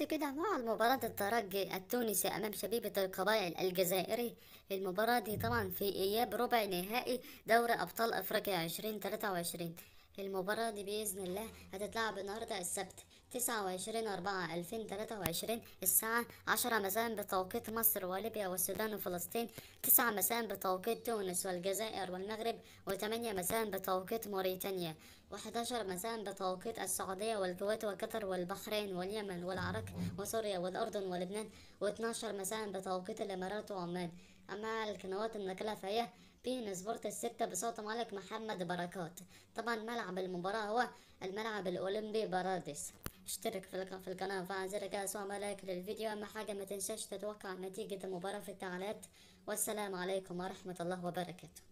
بس كده مع المباراة الترجي التونسي أمام شبيبة القبائل الجزائري. المباراة دي طبعا في إياب ربع نهائي دوري أبطال أفريقيا 2023. المباراة دي بإذن الله هتتلعب النهاردة السبت 29/4/2023 الساعة 10 مساء بتوقيت مصر وليبيا والسودان وفلسطين، 9 مساء بتوقيت تونس والجزائر والمغرب، و8 مساء بتوقيت موريتانيا، و11 مساء بتوقيت السعودية والكويت وقطر والبحرين واليمن والعراق وسوريا والأردن ولبنان، و12 مساء بتوقيت الإمارات وعمان. أما القنوات الناقلة فهي بين سبورت الستة بصوت ملك محمد بركات. طبعا ملعب المباراة هو الملعب الأولمبي باراديس. اشترك في القناة وفعل زر الجرس واعمل لايك للفيديو. أهم حاجة ما تنساش تتوقع نتيجة المباراة في التعليقات. والسلام عليكم ورحمة الله وبركاته.